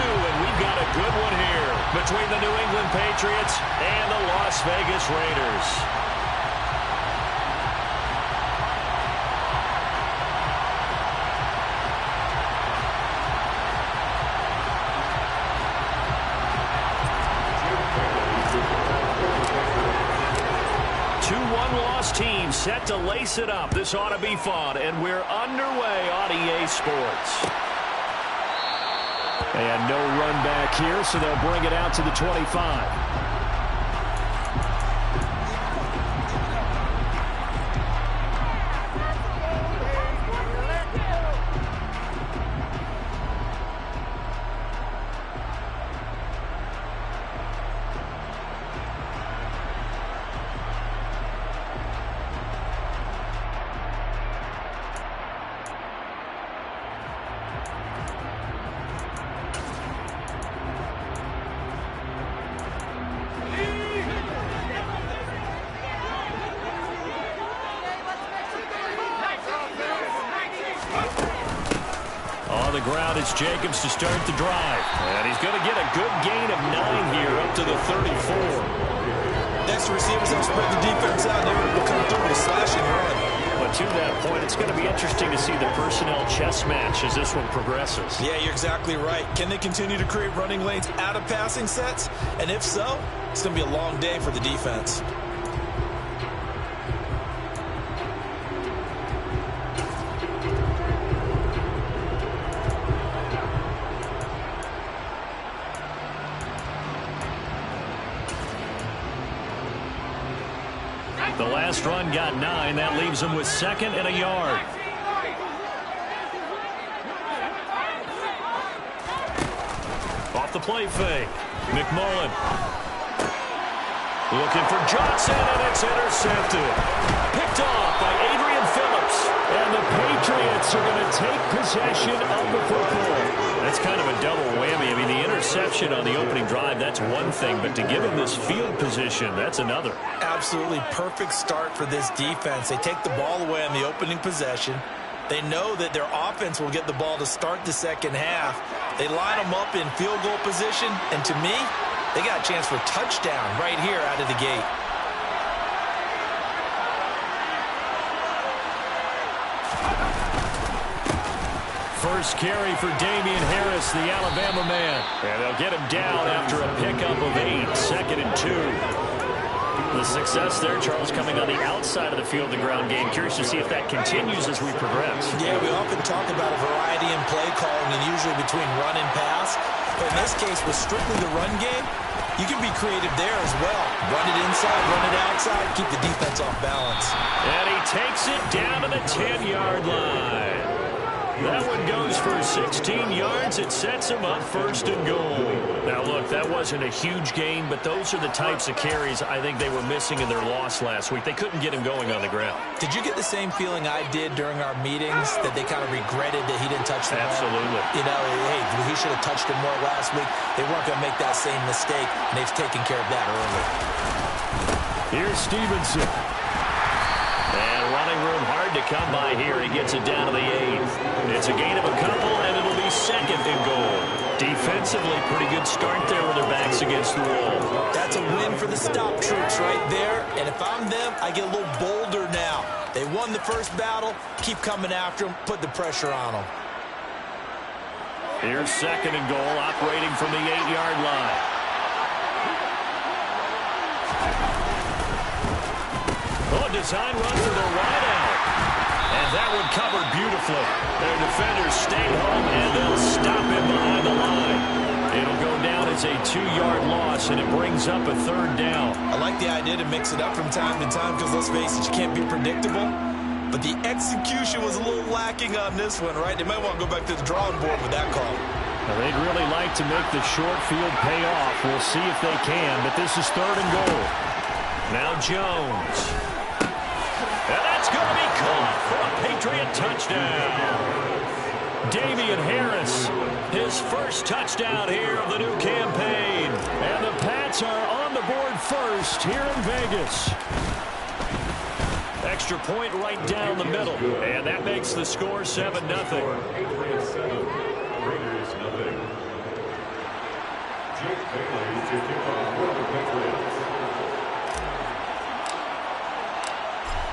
and we've got a good one here between the New England Patriots and the Las Vegas Raiders. Team set to lace it up. This ought to be fun, and we're underway on EA Sports. And no run back here, so they'll bring it out to the 25. The ground is Jacobs to start the drive. And he's going to get a good gain of 9 here up to the 34. Next receivers have spread the defense out. They're able to come through with a slashing run. But to that point, it's going to be interesting to see the personnel chess match as this one progresses. Yeah, you're exactly right. Can they continue to create running lanes out of passing sets? And if so, it's going to be a long day for the defense. The last run got 9. That leaves them with 2nd and a yard. Off the play fake. McMullen. Looking for Johnson, and it's intercepted. Picked off by Adrian Phillips. And the Patriots are going to take possession of the football. That's kind of a double whammy. I mean, the interception on the opening drive, that's one thing. But to give him this field position, that's another. Absolutely perfect start for this defense. They take the ball away on the opening possession. They know that their offense will get the ball to start the second half. They line them up in field goal position. And to me, they got a chance for a touchdown right here out of the gate. First carry for Damian Harris, the Alabama man. And they'll get him down after a pickup of 8, 2nd and 2. The success there, Charles, coming on the outside of the field, the ground game. Curious to see if that continues as we progress. Yeah, we often talk about a variety in play calling and usually between run and pass. But in this case, with strictly the run game, you can be creative there as well. Run it inside, run it outside, keep the defense off balance. And he takes it down to the 10-yard line. That one goes for 16 yards. It sets him up 1st and goal. Now, look, that wasn't a huge gain, but those are the types of carries I think they were missing in their loss last week. They couldn't get him going on the ground. Did you get the same feeling I did during our meetings, that they kind of regretted that he didn't touch the ball? Absolutely. You know, hey, he should have touched it more last week. They weren't going to make that same mistake, and they've taken care of that early. Here's Stevenson. And running room hard to come by here. He gets it down to the 8th. It's a gain of a couple, and it'll be 2nd and goal. Defensively, pretty good start there with their backs against the wall. That's a win for the stop troops right there. And if I'm them, I get a little bolder now. They won the first battle. Keep coming after them. Put the pressure on them. Here's 2nd and goal, operating from the 8-yard line. Oh, design run for the wideout. And that one covered beautifully. Their defenders stay home, and they'll stop him behind the line. It'll go down as a 2-yard loss, and it brings up a 3rd down. I like the idea to mix it up from time to time because, let's face it, you can't be predictable. But the execution was a little lacking on this one, right? They might want to go back to the drawing board with that call. Now, they'd really like to make the short field pay off. We'll see if they can, but this is 3rd and goal. Now Jones. And that's going to be caught for a Patriot touchdown. Damian Harris, his first touchdown here of the new campaign. And the Pats are on the board first here in Vegas. Extra point right down the middle. And that makes the score 7-0.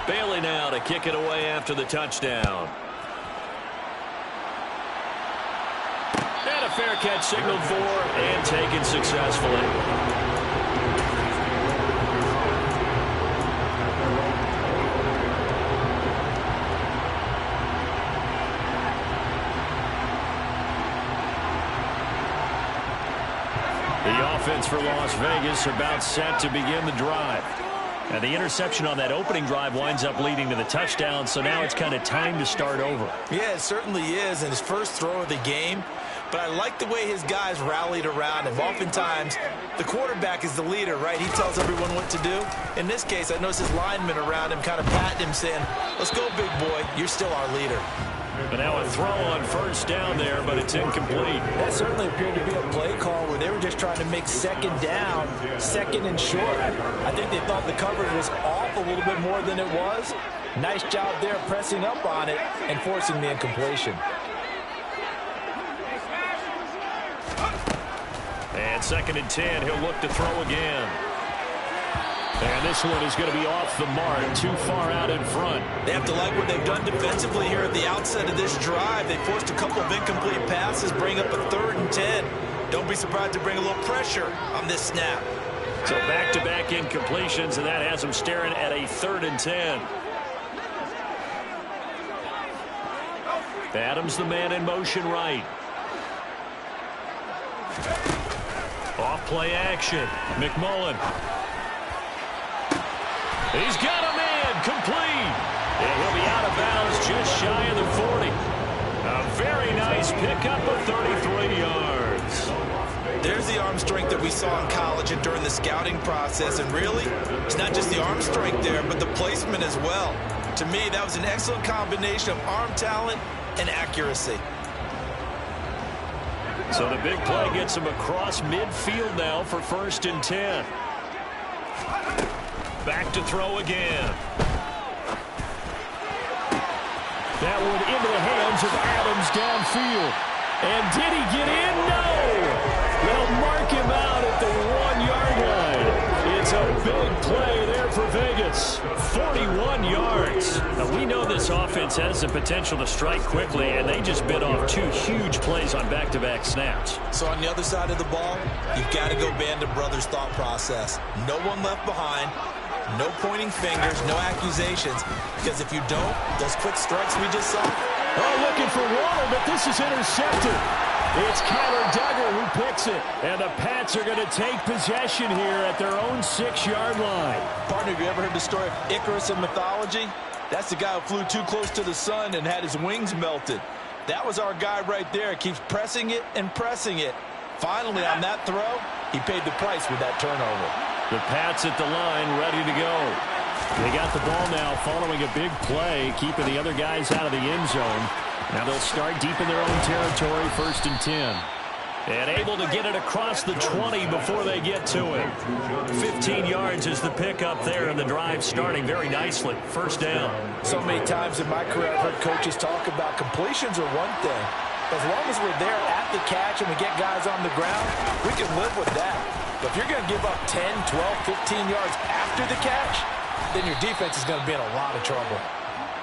Bailey now to kick it away after the touchdown. And a fair catch signaled for and taken successfully. The offense for Las Vegas about set to begin the drive. And the interception on that opening drive winds up leading to the touchdown, so now it's kind of time to start over. Yeah, it certainly is, in his first throw of the game. But I like the way his guys rallied around him. Oftentimes, the quarterback is the leader, right? He tells everyone what to do. In this case, I noticed his linemen around him kind of patting him, saying, "Let's go, big boy. You're still our leader." But now a throw on first down there, but it's incomplete. That certainly appeared to be a play call where they were just trying to make second down, second and short. I think they thought the coverage was off a little bit more than it was. Nice job there pressing up on it and forcing the incompletion. And 2nd and 10, he'll look to throw again. And this one is going to be off the mark, too far out in front. They have to like what they've done defensively here at the outset of this drive. They forced a couple of incomplete passes, bring up a 3rd and 10. Don't be surprised to bring a little pressure on this snap. So back-to-back incompletions, and that has them staring at a 3rd and 10. Adams, the man in motion right. Off play action. McMullen. He's got a man complete. And he'll be out of bounds just shy of the 40. A very nice pickup of 33 yards. There's the arm strength that we saw in college and during the scouting process. And really, it's not just the arm strength there, but the placement as well. To me, that was an excellent combination of arm talent and accuracy. So the big play gets him across midfield now for 1st and 10. Back to throw again. That one into the hands of Adams downfield. And did he get in? No! They'll mark him out at the 1-yard line. It's a big play there for Vegas. 41 yards. Now, we know this offense has the potential to strike quickly, and they just bit off 2 huge plays on back-to-back snaps. So on the other side of the ball, you've got to go Band of Brothers thought process. No one left behind. No pointing fingers, no accusations, because if you don't, those quick strikes we just saw. Oh, looking for water, but this is intercepted. It's Kyler Duggar who picks it, and the Pats are going to take possession here at their own 6-yard line. Partner, have you ever heard the story of Icarus in mythology? That's the guy who flew too close to the sun and had his wings melted. That was our guy right there. Keeps pressing it and pressing it. Finally, on that throw, he paid the price with that turnover. The Pats at the line, ready to go. They got the ball now following a big play, keeping the other guys out of the end zone. Now they'll start deep in their own territory, 1st and 10. And able to get it across the 20 before they get to it. 15 yards is the pickup there, and the drive starting very nicely. 1st down. So many times in my career, I've heard coaches talk about completions are one thing. As long as we're there at the catch and we get guys on the ground, we can live with that. But if you're going to give up 10, 12, 15 yards after the catch, then your defense is going to be in a lot of trouble.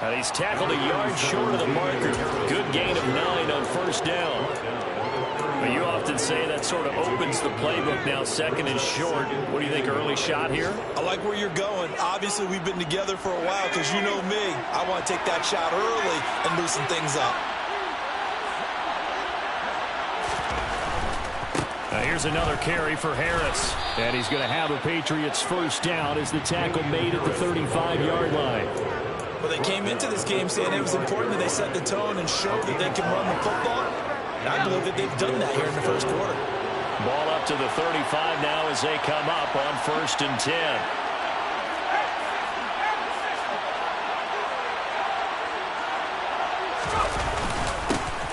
And he's tackled a yard short of the marker. Good gain of 9 on 1st down. But you often say that sort of opens the playbook now, 2nd and short. What do you think, early shot here? I like where you're going. Obviously, we've been together for a while because you know me. I want to take that shot early and loosen things up. Here's another carry for Harris. And he's going to have a Patriots 1st down as the tackle made at the 35-yard line. Well, they came into this game saying it was important that they set the tone and show that they can run the football. And I believe that they've done that here in the 1st quarter. Ball up to the 35 now as they come up on 1st and 10.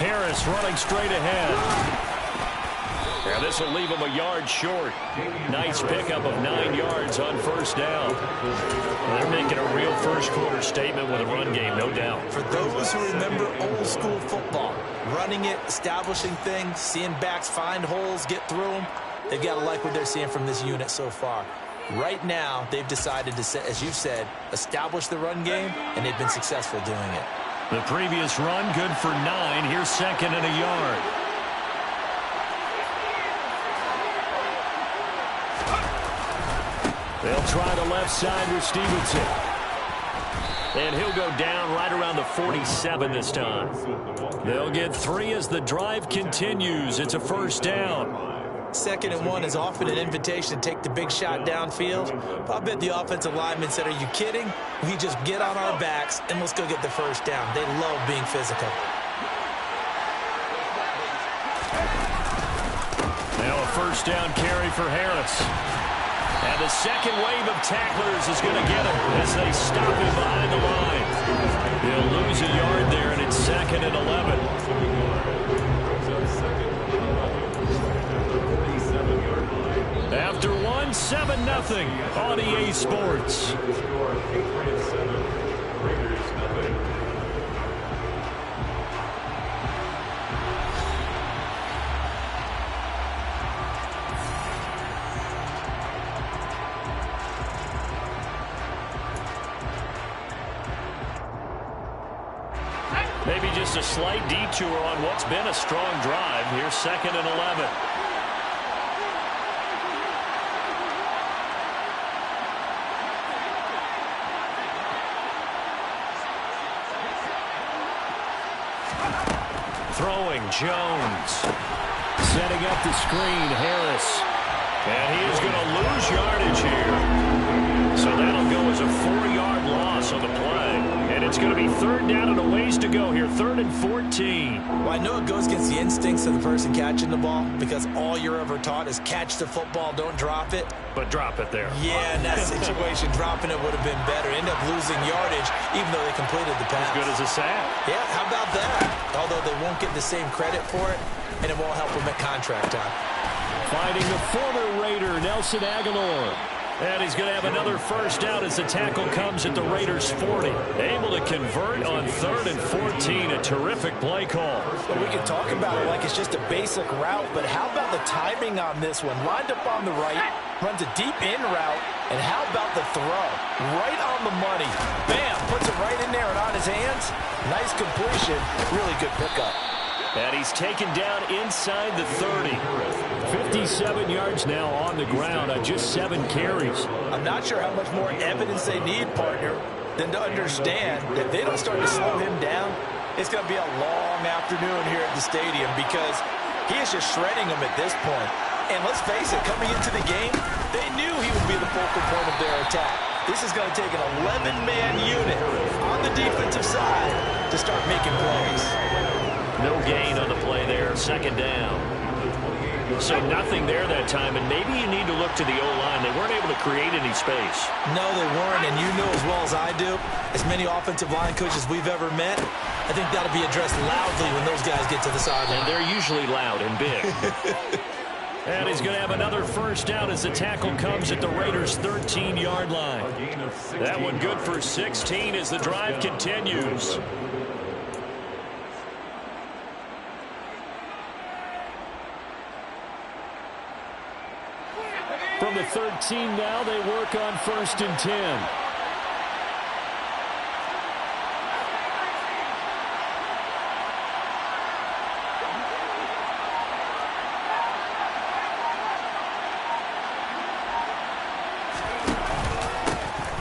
Harris running straight ahead. Yeah, this will leave him a yard short. Nice pickup of 9 yards on 1st down. Well, they're making a real 1st quarter statement with a run game, no doubt. For those who remember old school football, running it, establishing things, seeing backs find holes, get through them, They've got to like what they're seeing from this unit so far. Right now, they've decided to, as you said, establish the run game, and they've been successful doing it. The previous run, good for 9. Here's second and a yard. They'll try the left side with Stevenson. And he'll go down right around the 47 this time. They'll get 3 as the drive continues. It's a first down. 2nd and 1 is often an invitation to take the big shot downfield. I bet the offensive lineman said, are you kidding? We just get on our backs and let's go get the first down. They love being physical. Now a first down carry for Harris. And the second wave of tacklers is going to get him as they stop him behind the line. They'll lose a yard there, and it's 2nd and 11. After 1, 7-0 on EA Sports. Maybe just a slight detour on what's been a strong drive. Here's 2nd and 11. Throwing, Jones. Setting up the screen, Harris. And he is going to lose yardage here. So that'll go as a 4-yard loss on the play. And it's going to be 3rd down and a ways to go here. 3rd and 14. Well, I know it goes against the instincts of the person catching the ball because all you're ever taught is catch the football, don't drop it. But drop it there. Yeah, in that situation, dropping it would have been better. End up losing yardage even though they completed the pass. As good as a sack. Yeah, how about that? Although they won't get the same credit for it, and it won't help them at contract time. Finding the former Raider, Nelson Aguilar. And he's going to have another first down as the tackle comes at the Raiders' 40. Able to convert on 3rd and 14. A terrific play call. Well, we can talk about it like it's just a basic route, but how about the timing on this one? Lined up on the right, runs a deep in route, and how about the throw? Right on the money. Bam! Puts it right in there and on his hands. Nice completion. Really good pickup. And he's taken down inside the 30. 57 yards now on the ground on just 7 carries. I'm not sure how much more evidence they need, partner, than to understand that if they don't start to slow him down, it's going to be a long afternoon here at the stadium because he is just shredding them at this point. And let's face it, coming into the game, they knew he would be the focal point of their attack. This is going to take an 11-man unit on the defensive side to start making plays. No gain on the play there, 2nd down. So nothing there that time, and maybe you need to look to the O-line. They weren't able to create any space. No, they weren't, and you know as well as I do, as many offensive line coaches we've ever met, I think that'll be addressed loudly when those guys get to the sideline. And they're usually loud and big. And he's going to have another first down as the tackle comes at the Raiders' 13-yard line. That one good for 16 as the drive continues. From the 13 now, they work on 1st and 10.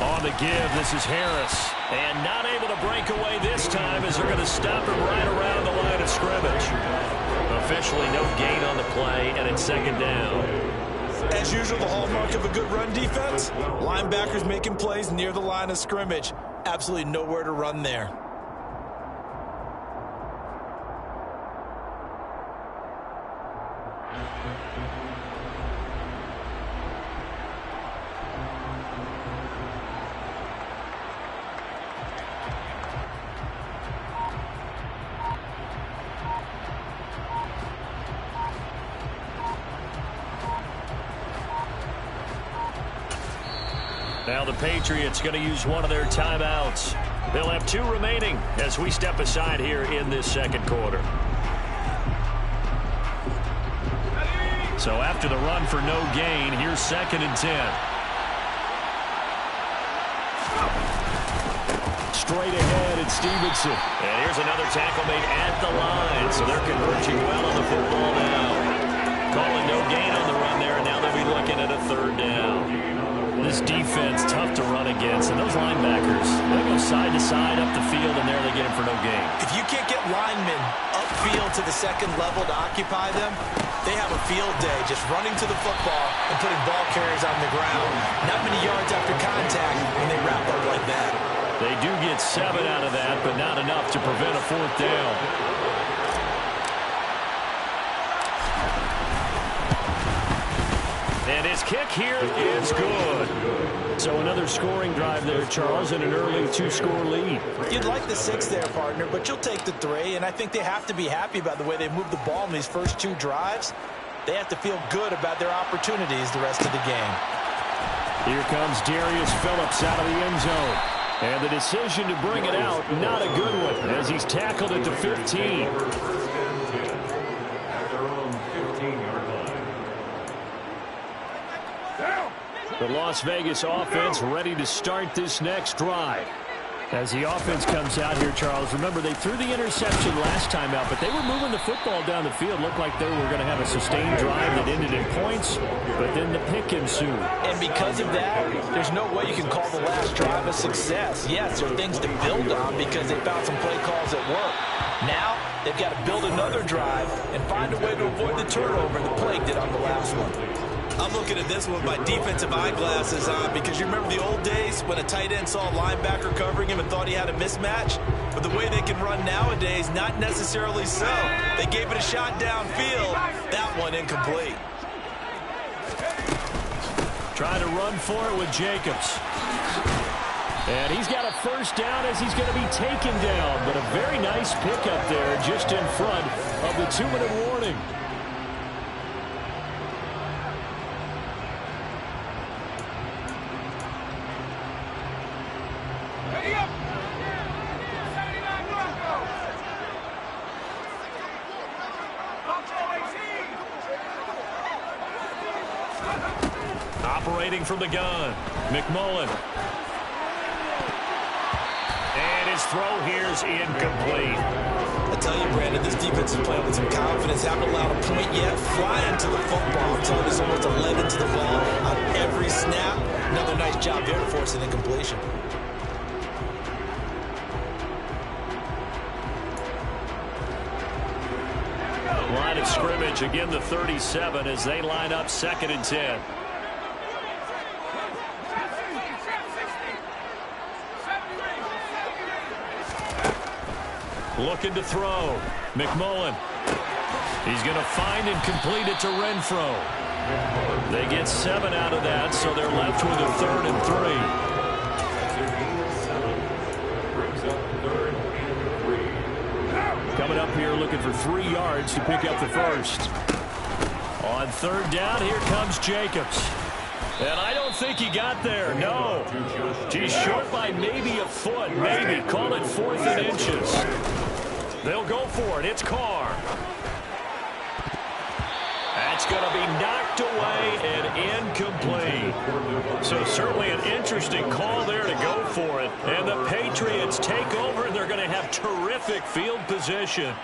On the give, this is Harris. And not able to break away this time as they're going to stop him right around the line of scrimmage. Officially no gain on the play, and it's 2nd down. As usual, the hallmark of a good run defense, linebackers making plays near the line of scrimmage. Absolutely nowhere to run there. Now the Patriots going to use one of their timeouts. They'll have 2 remaining as we step aside here in this 2nd quarter. So after the run for no gain, here's 2nd and 10. Straight ahead, it's Stevenson. And here's another tackle made at the line. So they're converging well on the football now. Calling no gain on the run there, and now they'll be looking at a 3rd down. This defense, tough to run against. And those linebackers, they go side to side up the field, and there they get him for no gain. If you can't get linemen upfield to the 2nd level to occupy them, they have a field day just running to the football and putting ball carriers on the ground. Not many yards after contact when they wrap up like that. They do get 7 out of that, but not enough to prevent a 4th down. And his kick here is good. So another scoring drive there, Charles, and an early 2-score lead. You'd like the 6 there, partner, but you'll take the 3, and I think they have to be happy about the way they moved the ball in these first 2 drives. They have to feel good about their opportunities the rest of the game. Here comes Darius Phillips out of the end zone. And the decision to bring it out, not a good one, as he's tackled at the 15. The Las Vegas offense ready to start this next drive. As the offense comes out here, Charles, remember they threw the interception last time out, but they were moving the football down the field. Looked like they were going to have a sustained drive that ended in points, but then the pick ensued. And because of that, there's no way you can call the last drive a success. Yes, there are things to build on because they found some play calls that work. Now, they've got to build another drive and find a way to avoid the turnover the plague did on the last one. I'm looking at this one with my defensive eyeglasses on because you remember the old days when a tight end saw a linebacker covering him and thought he had a mismatch? But the way they can run nowadays, not necessarily so. They gave it a shot downfield. That one incomplete. Trying to run for it with Jacobs. And he's got a 1st down as he's going to be taken down. But a very nice pickup there just in front of the 2-minute warning. Operating from the gun, McMullen. And his throw here is incomplete. I tell you, Brandon, this defense is playing with some confidence. Haven't allowed a point yet. Flying to the football. I'm telling you, it's almost 11 to the ball on every snap. Another nice job there to force an incompletion. Line of scrimmage, again the 37 as they line up 2nd and 10. Looking to throw. McMullen. He's going to find and complete it to Renfro. They get 7 out of that, so they're left with a 3rd and 3. Coming up here looking for 3 yards to pick up the 1st. On 3rd down, here comes Jacobs. And I don't think he got there, no. He's short by maybe a foot, maybe. Call it 4th and inches. They'll go for it. It's Carr. That's going to be knocked away and incomplete. So certainly an interesting call there to go for it. And the Patriots take over, and they're going to have terrific field position.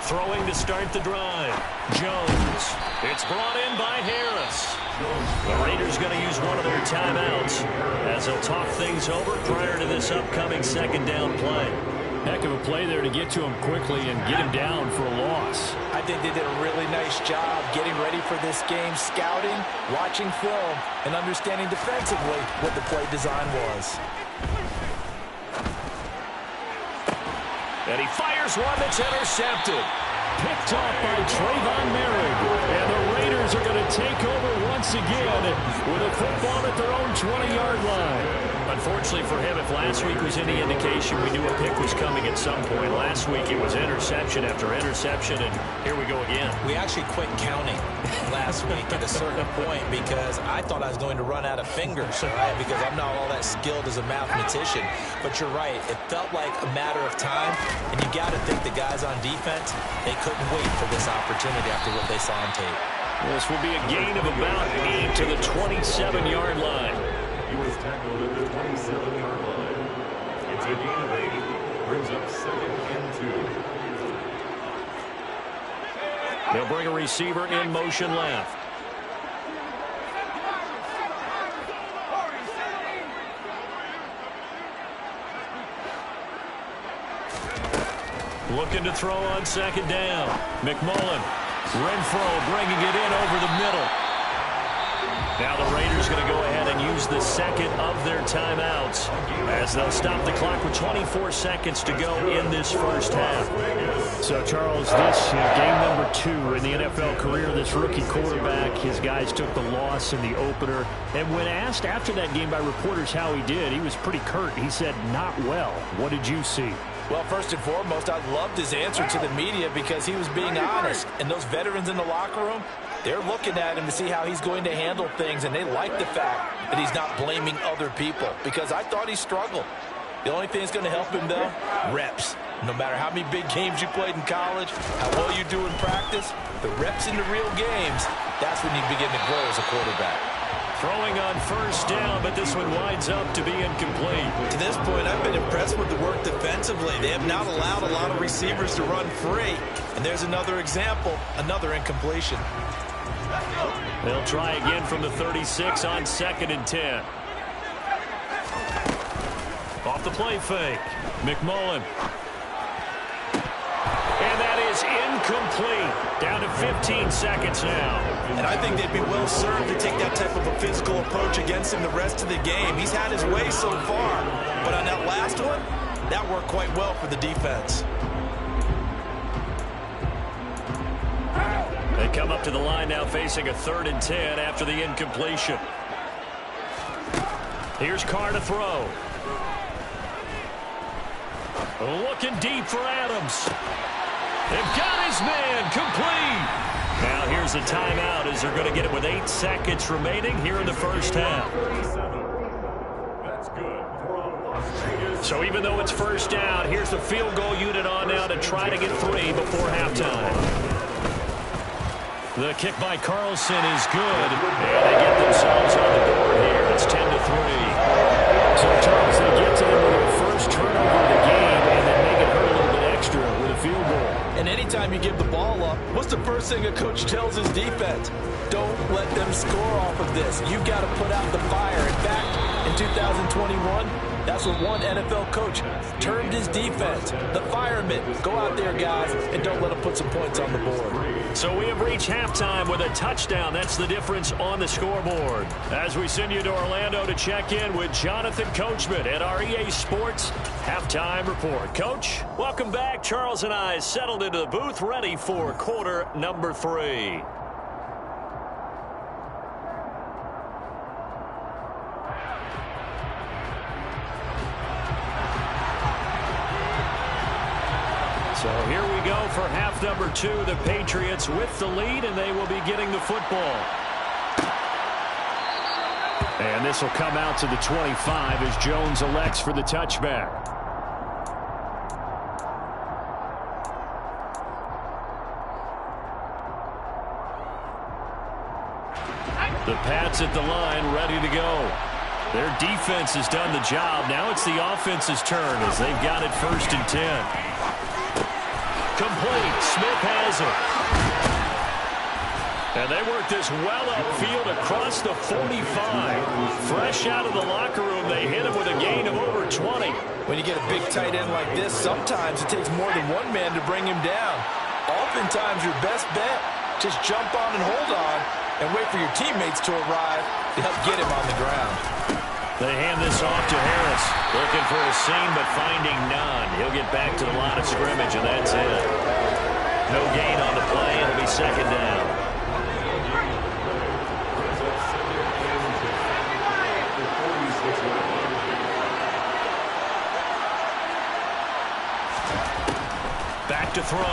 Throwing to start the drive. Jones. It's brought in by Harris. The Raiders going to use one of their timeouts as they'll talk things over prior to this upcoming 2nd down play. Heck of a play there to get to him quickly and get him down for a loss. I think they did a really nice job getting ready for this game, scouting, watching film, and understanding defensively what the play design was. And he fires one that's intercepted. Picked off by Trayvon Merrick. And the Raiders are going to take over once again with a football at their own 20-yard line. Unfortunately for him, if last week was any indication, we knew a pick was coming at some point. Last week it was interception after interception, and here we go again. We actually quit counting last week at a certain point because I thought I was going to run out of fingers, right? Because I'm not all that skilled as a mathematician. But you're right. It felt like a matter of time, and you got to think the guys on defense, they couldn't wait for this opportunity after what they saw on tape. This will be a gain of about 8 to the 27-yard line. He was tackled at the 27-yard line. It's a gain of 8. Brings up 2nd and 2. They'll bring a receiver in motion left. Looking to throw on 2nd down. McMullen. Renfro bringing it in over the middle. Now the Raiders going to go ahead and use the second of their timeouts as they'll stop the clock with 24 seconds to go in this first half. So, Charles, this game number 2 in the NFL career, this rookie quarterback, his guys took the loss in the opener. And when asked after that game by reporters how he did, he was pretty curt. He said, not well. What did you see? Well, first and foremost, I loved his answer to the media because he was being honest. And those veterans in the locker room, they're looking at him to see how he's going to handle things, and they like the fact that he's not blaming other people because I thought he struggled. The only thing that's going to help him, though, reps. No matter how many big games you played in college, how well you do in practice, the reps in the real games, that's when you begin to grow as a quarterback. Throwing on 1st down, but this one winds up to be incomplete. To this point, I've been impressed with the work defensively. They have not allowed a lot of receivers to run free. And there's another example, another incompletion. They'll try again from the 36 on 2nd and 10. Off the play fake. McMullen. And that is incomplete. Down to 15 seconds now. And I think they'd be well served to take that type of a physical approach against him the rest of the game. He's had his way so far. But on that last one, that worked quite well for the defense. They come up to the line now facing a 3rd and 10 after the incompletion. Here's Carr to throw. Looking deep for Adams. They've got his man complete. Now here's a timeout as they're going to get it with 8 seconds remaining here in the first half. That's good. So even though it's 1st down, here's the field goal unit on now to try to get 3 before halftime. The kick by Carlson is good, and they get themselves on the board here. It's 10-3. So, Charles, they get to them with their first turnover of the game, and then make it hurt a little bit extra with a field goal. And anytime you give the ball up, what's the first thing a coach tells his defense? Don't let them score off of this. You've got to put out the fire. In fact, in 2021, that's what one NFL coach termed his defense. The firemen. Go out there, guys, and don't let them put some points on the board. So we have reached halftime with a touchdown. That's the difference on the scoreboard. As we send you to Orlando to check in with Jonathan Coachman at our EA Sports Halftime Report. Coach, welcome back. Charles and I settled into the booth, ready for quarter number 3. So here we go for half number 2. The Patriots with the lead, and they will be getting the football. And this will come out to the 25 as Jones elects for the touchback. The Pats at the line, ready to go. Their defense has done the job. Now it's the offense's turn as they've got it 1st and 10. Complete. Smith has it. And they work this well upfield across the 45. Fresh out of the locker room, they hit him with a gain of over 20. When you get a big tight end like this, sometimes it takes more than one man to bring him down. Oftentimes, your best bet, just jump on and hold on and wait for your teammates to arrive to help get him on the ground. They hand this off to Harris. Looking for a seam, but finding none. He'll get back to the line of scrimmage, and that's it. No gain on the play. It'll be 2nd down. Back to throw.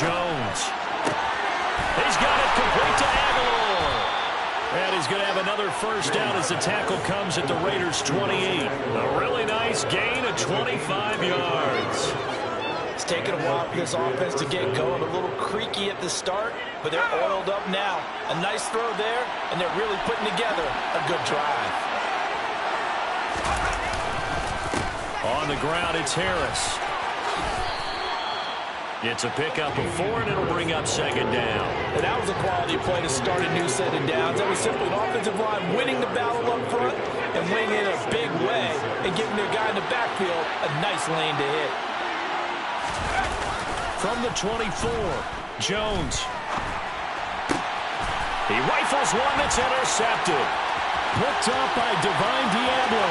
Jones. He's got it complete to Aguilar. And he's going to have another first down as the tackle comes at the Raiders' 28. A really nice gain of 25 yards. It's taken a while for this offense to get going. A little creaky at the start, but they're oiled up now. A nice throw there, and they're really putting together a good drive. On the ground, it's Harris. It's a pickup of 4, and it'll bring up second down. And that was a quality play to start a new set of downs. That was simply an offensive line winning the battle up front and winning in a big way and giving their guy in the backfield a nice lane to hit. From the 24, Jones. He rifles one that's intercepted. Picked up by Divine Diablo.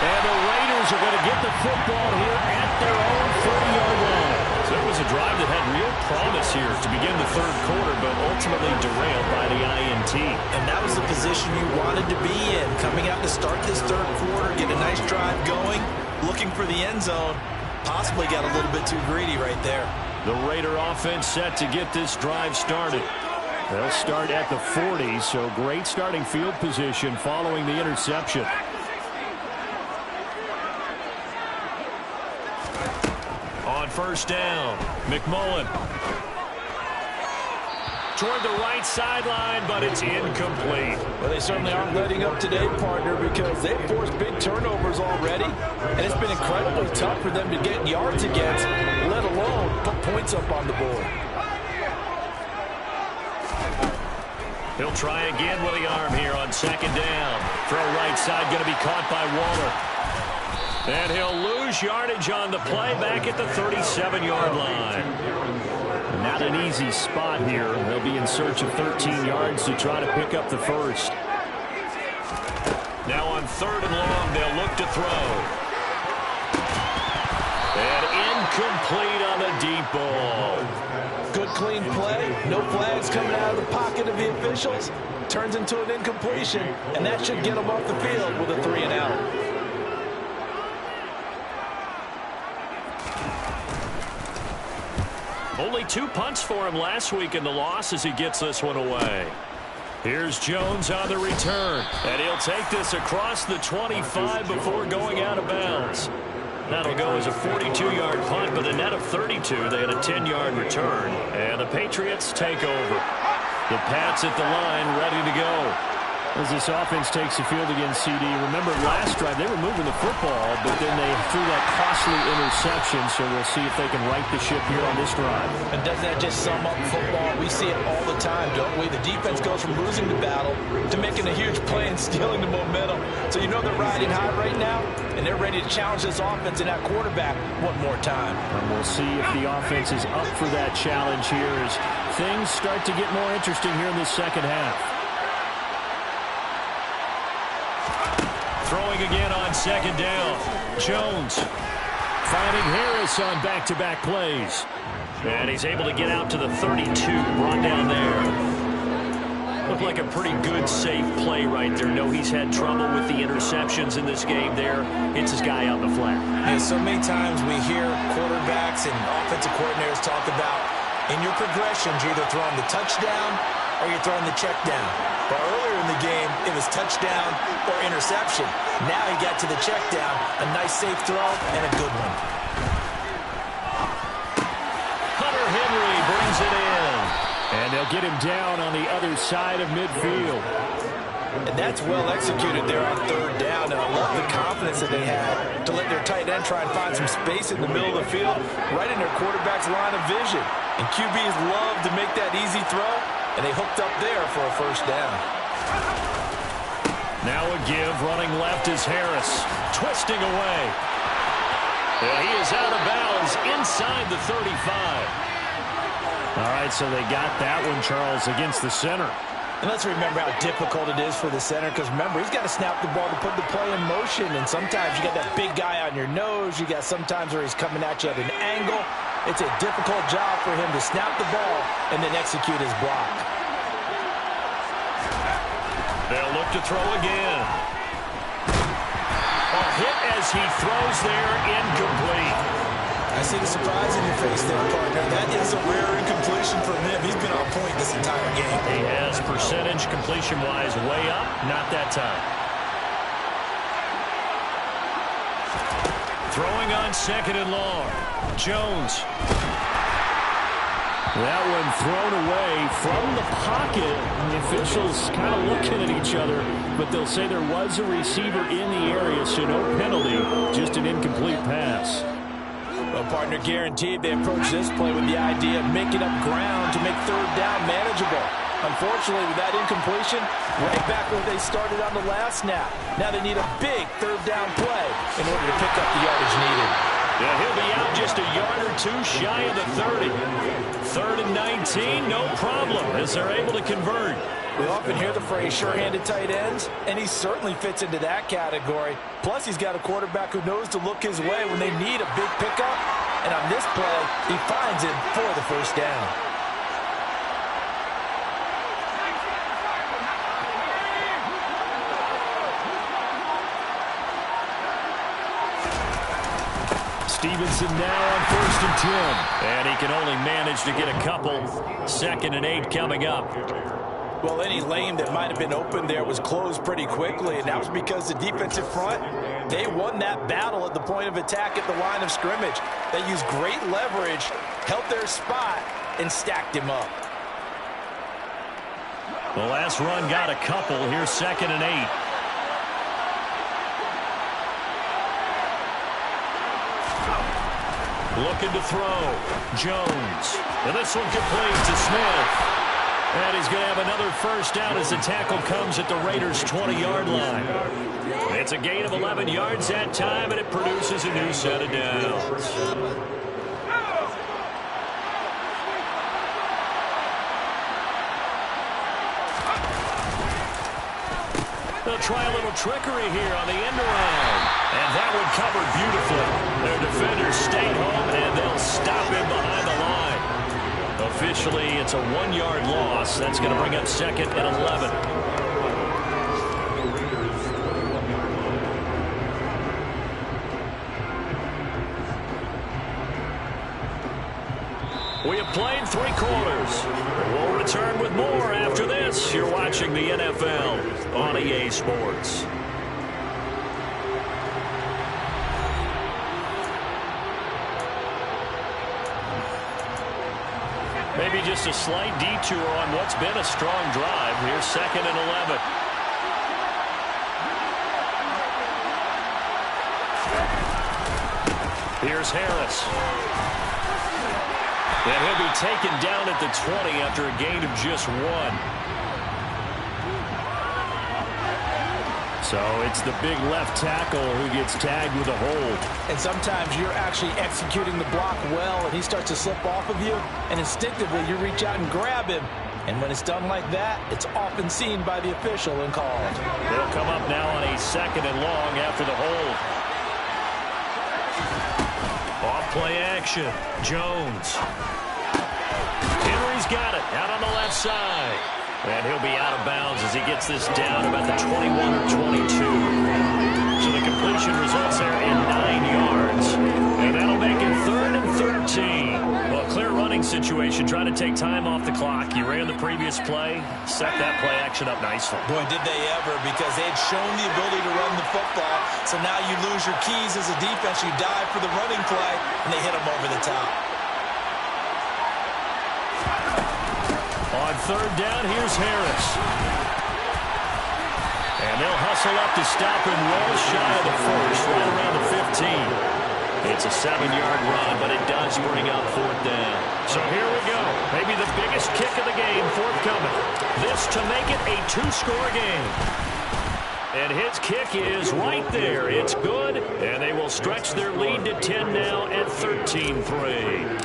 And the Raiders are going to get the football here at their own 30-yard line. So it was a drive that had real promise here to begin the third quarter, but ultimately derailed by the INT. And that was the position you wanted to be in. Coming out to start this third quarter, get a nice drive going, looking for the end zone. Possibly got a little bit too greedy right there. The Raider offense set to get this drive started. They'll start at the 40, so great starting field position following the interception. On first down, McMullen. Toward the right sideline, but it's incomplete. Well, they certainly aren't letting up today, partner, because they've forced big turnovers already, and it's been incredibly tough for them to get yards against, let alone put points up on the board. He'll try again with the arm here on second down. Throw right side, going to be caught by Waller. And he'll lose yardage on the play back at the 37-yard line. Not an easy spot here. They'll be in search of 13 yards to try to pick up the first. Now on third and long, they'll look to throw. And incomplete on the deep ball. Good clean play. No flags coming out of the pocket of the officials. Turns into an incompletion, and that should get them off the field with a 3-and-out. Only 2 punts for him last week in the loss as he gets this one away. Here's Jones on the return. And he'll take this across the 25 before going out of bounds. That'll go as a 42-yard punt, but a net of 32. They had a 10-yard return. And the Patriots take over. The Pats at the line, ready to go. As this offense takes the field against CD, remember last drive they were moving the football, but then they threw that costly interception, so we'll see if they can right the ship here on this drive. And doesn't that just sum up football? We see it all the time, don't we? The defense goes from losing the battle to making a huge play and stealing the momentum. So you know they're riding high right now, and they're ready to challenge this offense and that quarterback one more time. And we'll see if the offense is up for that challenge here as things start to get more interesting here in this second half. Throwing again on second down. Jones finding Harris on back-to-back plays. And he's able to get out to the 32, brought down there. Looked like a pretty good, safe play right there. No, he's had trouble with the interceptions in this game there. Hits his guy out in the flat. Yeah, so many times we hear quarterbacks and offensive coordinators talk about in your progressions, you're either throwing the touchdown or you're throwing the check down. But earlier in the game, it was touchdown or interception. Now he got to the check down, a nice safe throw, and a good one. Hunter Henry brings it in. And they'll get him down on the other side of midfield. And that's well executed there on third down. And I love the confidence that they had to let their tight end try and find some space in the middle of the field, right in their quarterback's line of vision. And QBs love to make that easy throw, and they hooked up there for a first down. Now a give, running left is Harris, twisting away. And he is out of bounds inside the 35. All right, so they got that one, Charles, against the center. And let's remember how difficult it is for the center, because remember, he's got to snap the ball to put the play in motion, and sometimes you got that big guy on your nose. You got sometimes where he's coming at you at an angle. It's a difficult job for him to snap the ball and then execute his block. They'll look to throw again. A hit as he throws there, incomplete. I see the surprise in your face there, partner. That is a rare incompletion from him. He's been on point this entire game. He has percentage completion-wise way up, not that time. Throwing on second and long. Jones. That one thrown away from the pocket. The officials kind of looking at each other, but they'll say there was a receiver in the area, so no penalty, just an incomplete pass. Well, partner, guaranteed they approach this play with the idea of making up ground to make third down manageable. Unfortunately, with that incompletion, right back where they started on the last snap. Now they need a big third down play in order to pick up the yardage needed. Yeah, he'll be out just a yard or two shy of the 30. 3rd and 19, no problem, as they're able to convert. We often hear the phrase sure-handed tight ends, and he certainly fits into that category. Plus, he's got a quarterback who knows to look his way when they need a big pickup. And on this play, he finds it for the first down. Stevenson now on 1st and 10. And he can only manage to get a couple. 2nd and 8 coming up. Well, any lane that might have been open there was closed pretty quickly, and that was because the defensive front, they won that battle at the point of attack at the line of scrimmage. They used great leverage, held their spot, and stacked him up. The last run got a couple. Here's 2nd and 8. Looking to throw. Jones. And this one complete to Smith. And he's going to have another first down as the tackle comes at the Raiders' 20-yard line. It's a gain of 11 yards that time, and it produces a new set of downs. They'll try a little trickery here on the end around. And that one covered beautifully. Their defenders stayed home, and they'll stop him behind the line. Officially, it's a 1-yard loss. That's going to bring up 2nd and 11. We have played 3 quarters. We'll return with more after this. You're watching the NFL on EA Sports. Maybe just a slight detour on what's been a strong drive. Here's 2nd and 11. Here's Harris. And he'll be taken down at the 20 after a gain of just 1. So it's the big left tackle who gets tagged with a hold. And sometimes you're actually executing the block well, and he starts to slip off of you, and instinctively you reach out and grab him. And when it's done like that, it's often seen by the official and called. They'll come up now on a 2nd and long after the hold. Off play action. Jones. Henry's got it out on the left side. And he'll be out of bounds as he gets this down about the 21 or 22. So the completion results there in 9 yards. And that'll make it 3rd and 13. Well, clear running situation, trying to take time off the clock. You ran the previous play, set that play action up nicely. Boy, did they ever, because they had shown the ability to run the football. So now you lose your keys as a defense. You dive for the running play, and they hit them over the top. On 3rd down, here's Harris. And they'll hustle up to stop him well shy of the first, right around the 15. It's a 7-yard run, but it does bring up 4th down. So here we go. Maybe the biggest kick of the game forthcoming. This to make it a 2-score game. And his kick is right there. It's good, and they will stretch their lead to 10 now at 13-3.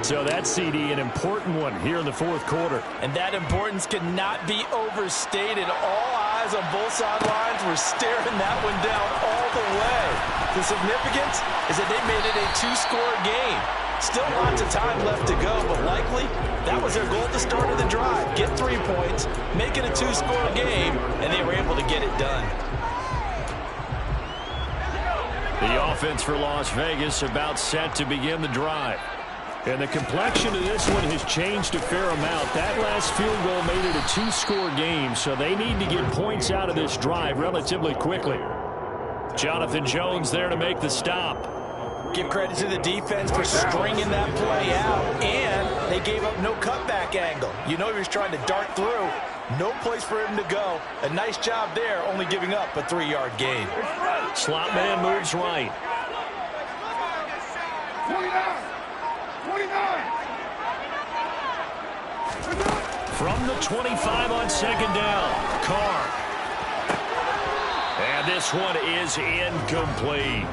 So that's, CD, an important one here in the 4th quarter. And that importance cannot be overstated. All eyes on both sidelines were staring that one down all the way. The significance is that they made it a 2-score game. Still lots of time left to go, but likely that was their goal at the start of the drive. Get 3 points, make it a 2-score game, and they were able to get it done. The offense for Las Vegas about set to begin the drive. And the complexion of this one has changed a fair amount. That last field goal made it a two-score game, so they need to get points out of this drive relatively quickly. Jonathan Jones there to make the stop. Give credit to the defense for stringing that play out, and they gave up no cutback angle. You know he was trying to dart through. No place for him to go. A nice job there, only giving up a 3-yard gain. Slot man moves right. 29. From the 25 on second down, Carr. And this one is incomplete.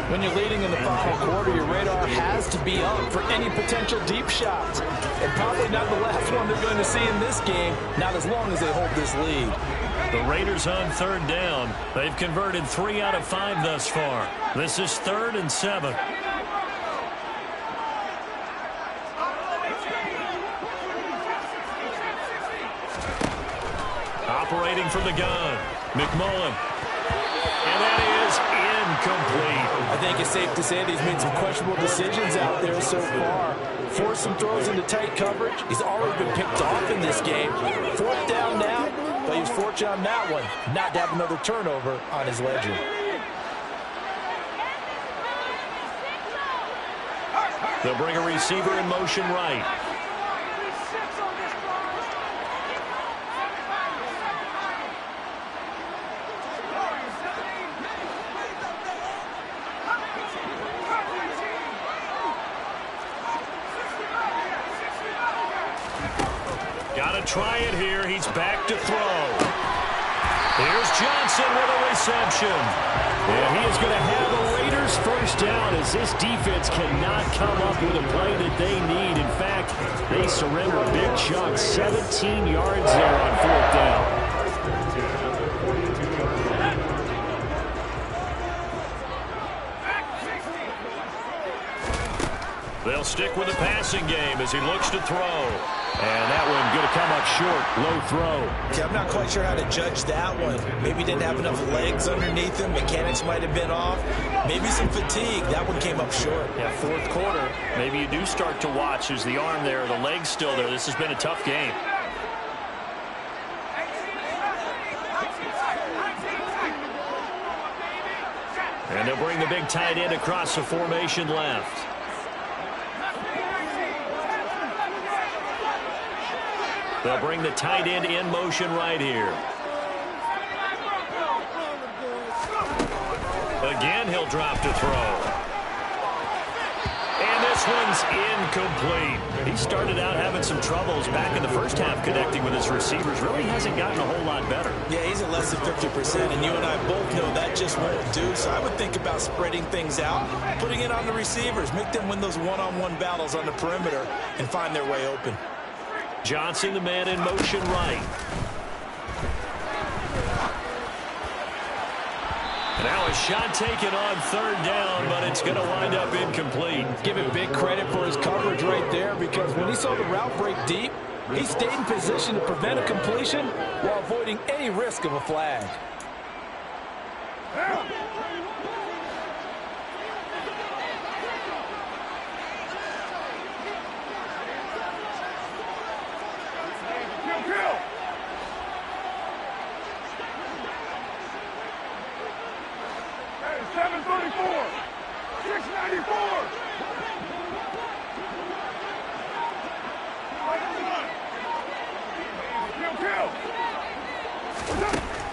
When you're leading in the final quarter, your radar has to be up for any potential deep shots. And probably not the last one they're going to see in this game, not as long as they hold this lead. The Raiders on third down. They've converted 3 out of 5 thus far. This is 3rd and 7. Operating from the gun, McMullen. And that is incomplete. I think it's safe to say that he's made some questionable decisions out there so far. Forced some throws into tight coverage. He's already been picked off in this game. 4th down now, but he was fortunate on that one not to have another turnover on his ledger. They'll bring a receiver in motion right. Got to try it here. He's back to throw. Here's Johnson with a reception. And he is going to have a Raiders first down as this defense cannot come up with a play that they need. In fact, they surrender a big chunk. 17 yards there on 4th down. They'll stick with the passing game as he looks to throw. And that one going to come up short. Low throw. See, I'm not quite sure how to judge that one. Maybe he didn't have enough legs underneath him. Mechanics might have been off. Maybe some fatigue. That one came up short. Yeah, 4th quarter. Maybe you do start to watch. Is the arm there, the leg's still there. This has been a tough game. And they'll bring the big tight end across the formation left. They'll bring the tight end in motion right here. Again, he'll drop to throw. And this one's incomplete. He started out having some troubles back in the first half connecting with his receivers. Really hasn't gotten a whole lot better. Yeah, he's at less than 50%, and you and I both know that just won't do. So I would think about spreading things out, putting it on the receivers, make them win those one-on-one battles on the perimeter, and find their way open. Johnson, the man in motion right. Now a shot taken on 3rd down, but it's going to wind up incomplete. Give him big credit for his coverage right there, because when he saw the route break deep, he stayed in position to prevent a completion while avoiding any risk of a flag.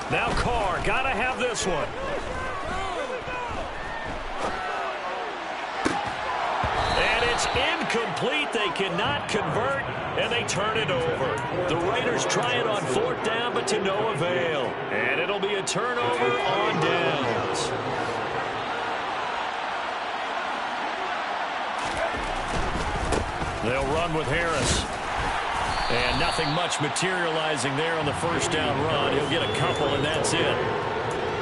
Now Carr, gotta have this one. And it's incomplete. They cannot convert, and they turn it over. The Raiders try it on 4th down, but to no avail. And it'll be a turnover on downs. They'll run with Harris. And nothing much materializing there on the first down run. He'll get a couple, and that's it.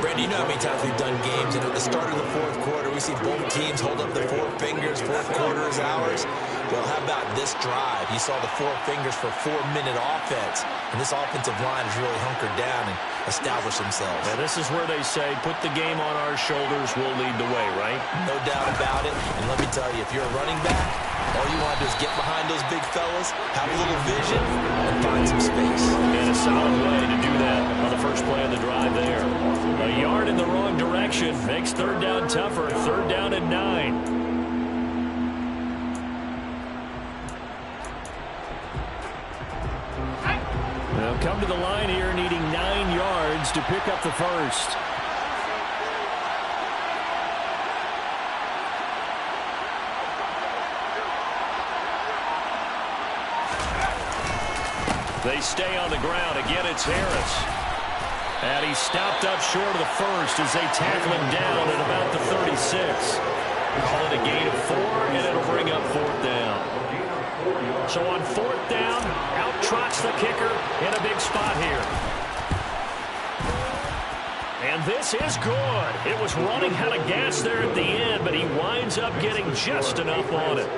Brandon, you know how many times we've done games, and at the start of the 4th quarter, we see both teams hold up their 4 fingers. 4th quarter is ours. Well, how about this drive? You saw the 4 fingers for 4-minute offense, and this offensive line is really hunkered down, and establish themselves. And this is where they say, put the game on our shoulders, we'll lead the way, right? No doubt about it. And let me tell you, if you're a running back, all you want to do is get behind those big fellas, have a little vision, and find some space. And a solid way to do that on the first play of the drive there. A yard in the wrong direction makes third down tougher. Third down and 9. They'll come to the line here needing 9 yards to pick up the first. They stay on the ground. Again, it's Harris. And he's stopped up short of the first as they tackle him down at about the 36. Call it a gain of 4, and it'll bring up fourth down. So on fourth down, out trots the kicker in a big spot here. And this is good. It was running out of gas there at the end, but he winds up getting just enough on it.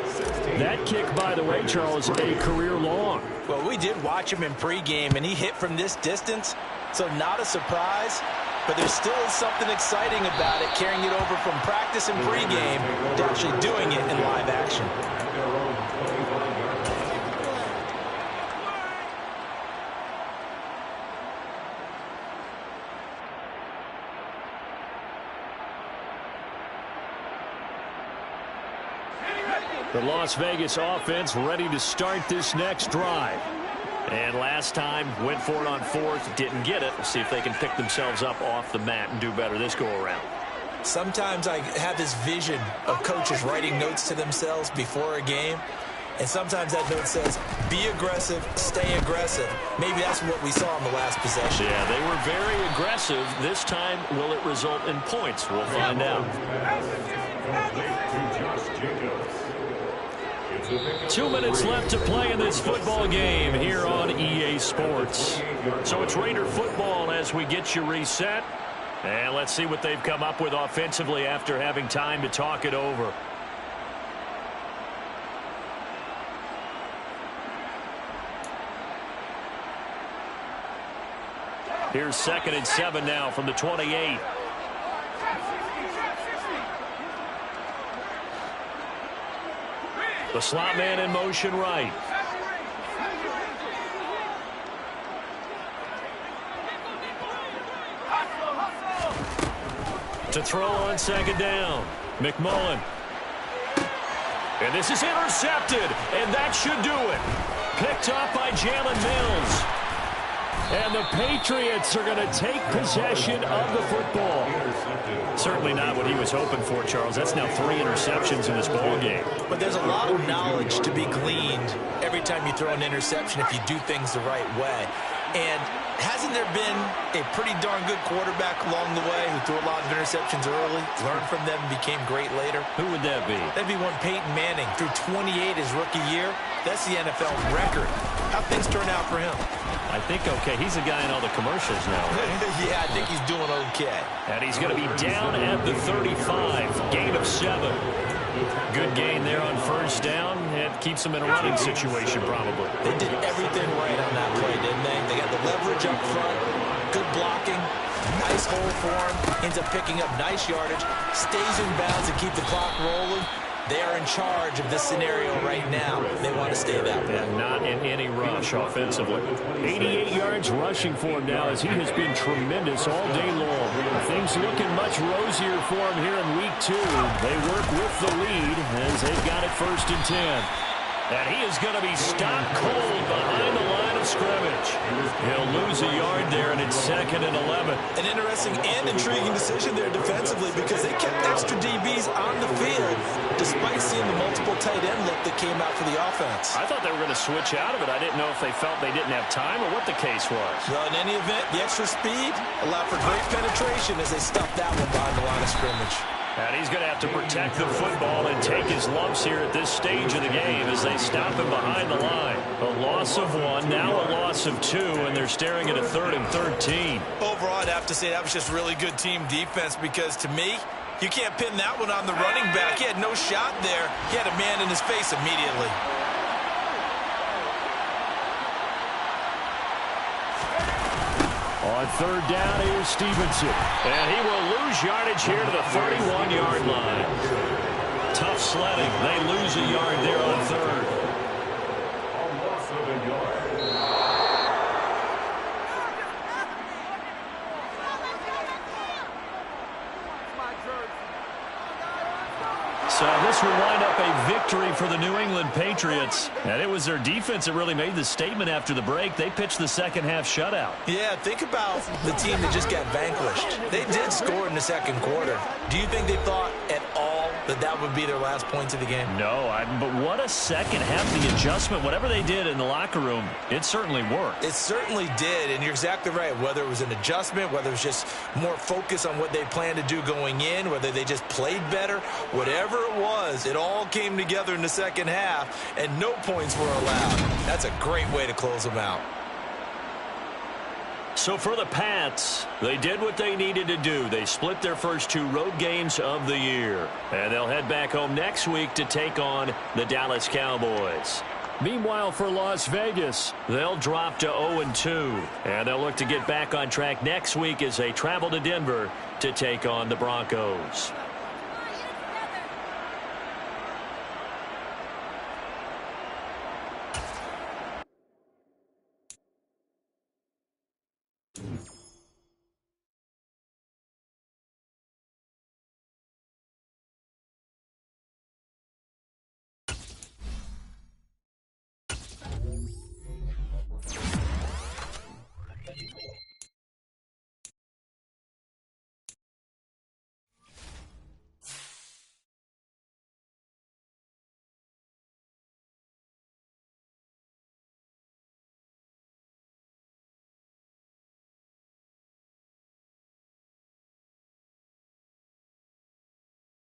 That kick, by the way, Charles, a career long. Well, we did watch him in pregame, and he hit from this distance, so not a surprise. But there still is something exciting about it, carrying it over from practice and pregame to actually doing it in live action. The Las Vegas offense ready to start this next drive. And last time, went for it on fourth, didn't get it. Let's see if they can pick themselves up off the mat and do better this go-around. Sometimes I have this vision of coaches writing notes to themselves before a game. And sometimes that note says, be aggressive, stay aggressive. Maybe that's what we saw in the last possession. Yeah, they were very aggressive. This time, will it result in points? We'll find out. 2 minutes left to play in this football game here on EA Sports. So it's Raider football as we get you reset. And let's see what they've come up with offensively after having time to talk it over. Here's 2nd and 7 now from the 28. The slot man in motion right. To throw on 2nd down. McMullen. And this is intercepted. And that should do it. Picked up by Jalen Mills. And the Patriots are going to take possession of the football. Certainly not what he was hoping for, Charles. That's now 3 interceptions in this ball game. But there's a lot of knowledge to be gleaned every time you throw an interception if you do things the right way. And hasn't there been a pretty darn good quarterback along the way who threw a lot of interceptions early, learned from them, and became great later? Who would that be? That'd be one Peyton Manning. Threw 28 his rookie year. That's the NFL record. How'd things turn out for him? I think okay. He's the guy in all the commercials now, right? Yeah, I think he's doing okay. And he's going to be down at the 35. Gain of 7. Good gain there on first down. It keeps him in a running situation probably. They did everything right on that play, didn't they? They got the leverage up front, good blocking, nice hole for him, ends up picking up nice yardage, stays in bounds and keep the clock rolling. They are in charge of this scenario right now. They want to stay that way. And not in any rush offensively. 88 yards rushing for him now as he has been tremendous all day long. Things looking much rosier for him here in week 2. They work with the lead as they've got it 1st and 10. And he is going to be stopped cold behind the line of scrimmage. He'll lose a yard there, and it's 2nd and 11. An interesting and intriguing decision there defensively because they kept extra DBs on the field despite seeing the multiple tight end look that came out for the offense. I thought they were going to switch out of it. I didn't know if they felt they didn't have time or what the case was. Well, in any event, the extra speed allowed for great penetration as they stuffed that one behind the line of scrimmage. And he's going to have to protect the football and take his lumps here at this stage of the game as they stop him behind the line. A loss of 1, now a loss of 2, and they're staring at a 3rd and 13. Overall, I'd have to say that was just really good team defense because, to me, you can't pin that one on the running back. He had no shot there. He had a man in his face immediately. On third down, here's Stevenson. And he will lose yardage here to the 31-yard line. Tough sledding. They lose a yard there on third. A loss of a yard. So this will wind up a victory for the New England Patriots. And it was their defense that really made the statement after the break. They pitched the second half shutout. Yeah, think about the team that just got vanquished. They did score in the second quarter. Do you think they thought at all that that would be their last points of the game? No, but what a second half. The adjustment, whatever they did in the locker room, it certainly worked. It certainly did, and you're exactly right. Whether it was an adjustment, whether it was just more focus on what they planned to do going in, whether they just played better, whatever it was, it all came together in the second half, and no points were allowed. That's a great way to close them out. So for the Pats, they did what they needed to do. They split their first 2 road games of the year. And they'll head back home next week to take on the Dallas Cowboys. Meanwhile, for Las Vegas, they'll drop to 0-2. And they'll look to get back on track next week as they travel to Denver to take on the Broncos.